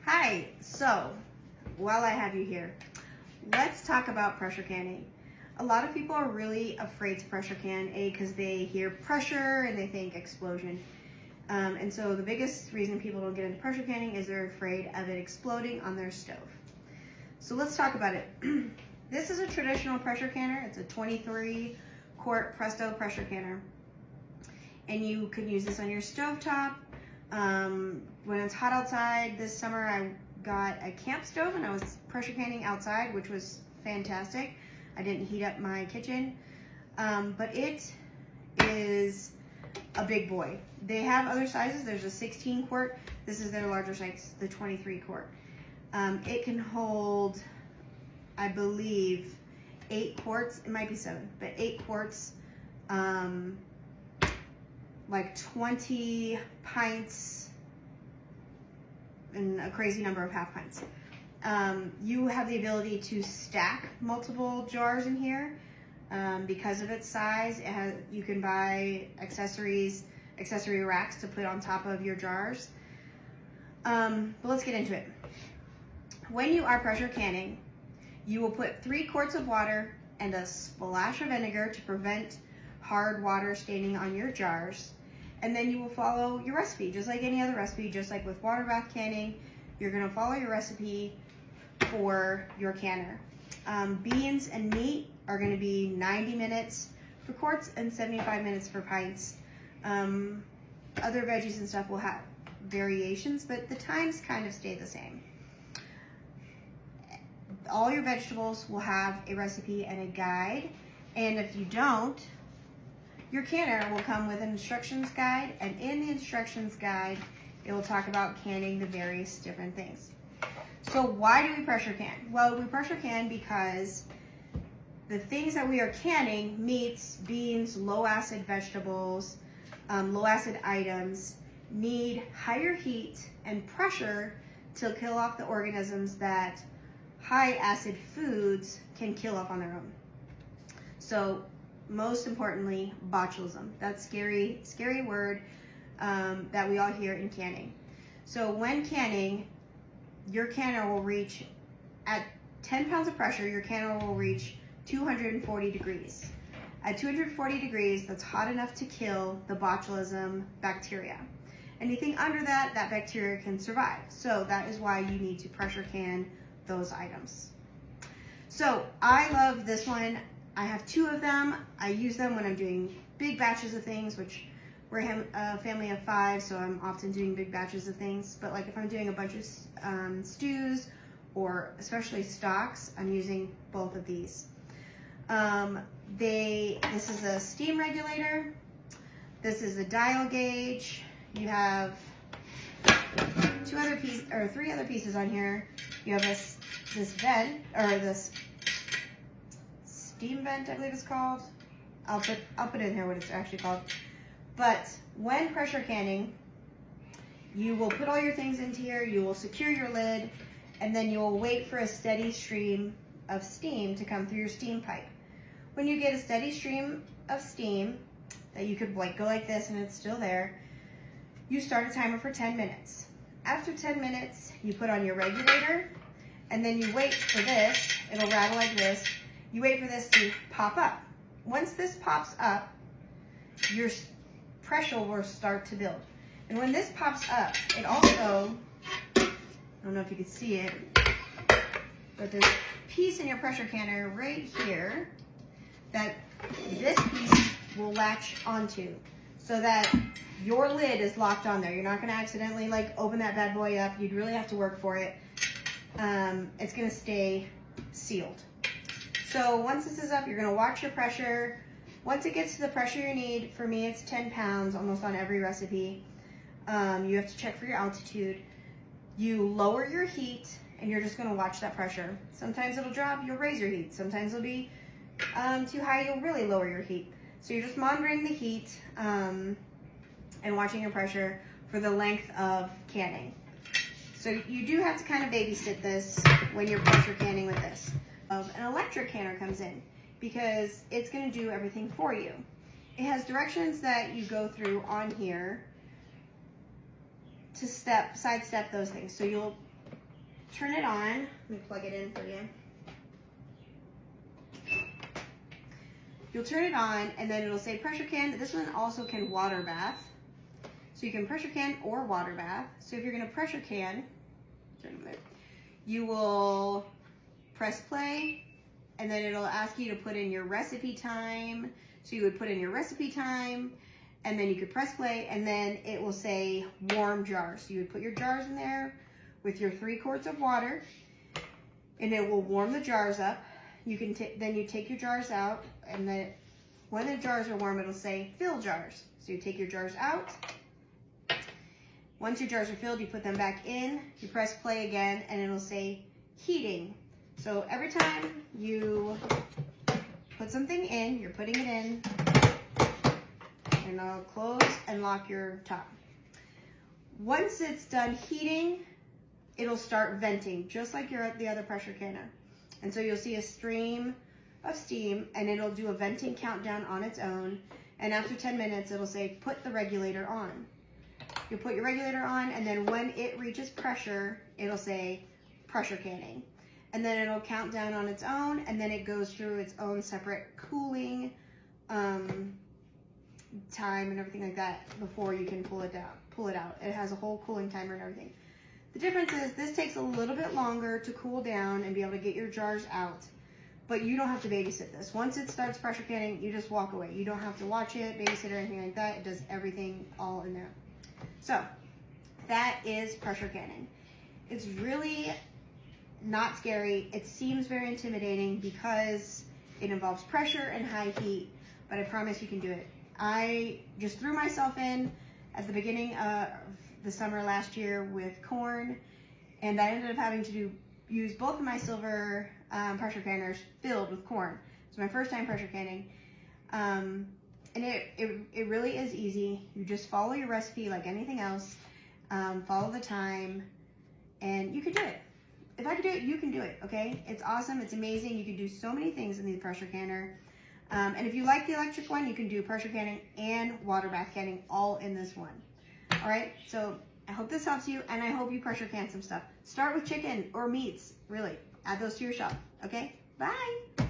Hi, so while I have you here, let's talk about pressure canning. A lot of people are really afraid to pressure can, because they hear pressure and they think explosion. And so the biggest reason people don't get into pressure canning is they're afraid of it exploding on their stove. So let's talk about it. This is a traditional pressure canner. It's a 23-quart Presto pressure canner. And you could use this on your stovetop. When it's hot outside this summer, I got a camp stove and I was pressure canning outside, which was fantastic. I didn't heat up my kitchen, but it is a big boy. They have other sizes. There's a 16-quart. This is their larger size, the 23-quart. It can hold, I believe, 8 quarts. It might be 7, but 8 quarts. Like 20 pints and a crazy number of half pints. You have the ability to stack multiple jars in here because of its size. You can buy accessory racks to put on top of your jars. But let's get into it. When you are pressure canning, you will put 3 quarts of water and a splash of vinegar to prevent hard water staining on your jars. And then you will follow your recipe, just like any other recipe, just like with water bath canning. You're gonna follow your recipe for your canner. Beans and meat are gonna be 90 minutes for quarts and 75 minutes for pints. Other veggies and stuff will have variations, but the times kind of stay the same. All your vegetables will have a recipe and a guide, and if you don't, your canner will come with an instructions guide, and in the instructions guide, it will talk about canning the various different things. So why do we pressure can? Well, we pressure can because the things that we are canning, meats, beans, low acid vegetables, low acid items, need higher heat and pressure to kill off the organisms that high acid foods can kill off on their own. So most importantly, botulism. That scary word that we all hear in canning. So when canning, your canner will reach, at 10 pounds of pressure, your canner will reach 240 degrees. At 240 degrees, that's hot enough to kill the botulism bacteria. Anything under that bacteria can survive. So that is why you need to pressure can those items. So I love this one. I have 2 of them. I use them when I'm doing big batches of things, which we're a family of 5, so I'm often doing big batches of things. But like if I'm doing a bunch of stews or especially stocks, I'm using both of these. This is a steam regulator. This is a dial gauge. You have 3 other pieces on here. You have this vent, or this steam vent, I believe it's called. I'll put in here what it's actually called. But when pressure canning, you will put all your things into here, you will secure your lid, and then you will wait for a steady stream of steam to come through your steam pipe. When you get a steady stream of steam that you could go like this and it's still there, you start a timer for 10 minutes. After 10 minutes, you put on your regulator, and then you wait for this. It'll rattle like this. You wait for this to pop up. Once this pops up, your pressure will start to build. And when this pops up, it also, I don't know if you can see it, but there's a piece in your pressure canner right here that this piece will latch onto so that your lid is locked on there. You're not gonna accidentally open that bad boy up. You'd really have to work for it. It's gonna stay sealed. So once this is up, you're gonna watch your pressure. Once it gets to the pressure you need, for me it's 10 pounds almost on every recipe. You have to check for your altitude. You lower your heat and you're just gonna watch that pressure. Sometimes it'll drop, you'll raise your heat. Sometimes it'll be too high, you'll really lower your heat. So you're just monitoring the heat and watching your pressure for the length of canning. So you do have to kind of babysit this when you're pressure canning with this. An electric canner comes in because it's going to do everything for you. It has directions that you go through on here to sidestep those things. So you'll turn it on. Let me plug it in for you. You'll turn it on and then it'll say pressure can. This one also can water bath. So you can pressure can or water bath. So if you're gonna pressure can, you will press play and then it'll ask you to put in your recipe time. So you would put in your recipe time and then you could press play and then it will say warm jars. So you would put your jars in there with your 3 quarts of water and it will warm the jars up. You can then you take your jars out and then when the jars are warm, it'll say fill jars. So you take your jars out. Once your jars are filled, you put them back in, you press play again, and it'll say heating. So every time you put something in, you're putting it in, and I'll close and lock your top. Once it's done heating, it'll start venting, just like the other pressure canner. And so you'll see a stream of steam, and it'll do a venting countdown on its own, and after 10 minutes, it'll say put the regulator on. You'll put your regulator on, and then when it reaches pressure, it'll say pressure canning. And then it'll count down on its own, and then it goes through its own separate cooling time and everything like that before you can pull it out. It has a whole cooling timer and everything. The difference is this takes a little bit longer to cool down and be able to get your jars out, but you don't have to babysit this. Once it starts pressure canning, you just walk away. You don't have to watch it, babysit or anything like that. It does everything all in there. So that is pressure canning. It's really not scary. It seems very intimidating because it involves pressure and high heat, but I promise you can do it. I just threw myself in at the beginning of the summer last year with corn, and I ended up having to use both of my silver pressure canners filled with corn. It's my first time pressure canning. And it really is easy. You just follow your recipe like anything else, follow the time, and you can do it. If I can do it, you can do it, okay? It's awesome, it's amazing. You can do so many things in the pressure canner. And if you like the electric one, you can do pressure canning and water bath canning all in this one. All right, so I hope this helps you, and I hope you pressure can some stuff. Start with chicken or meats, really. Add those to your shop, okay? Bye.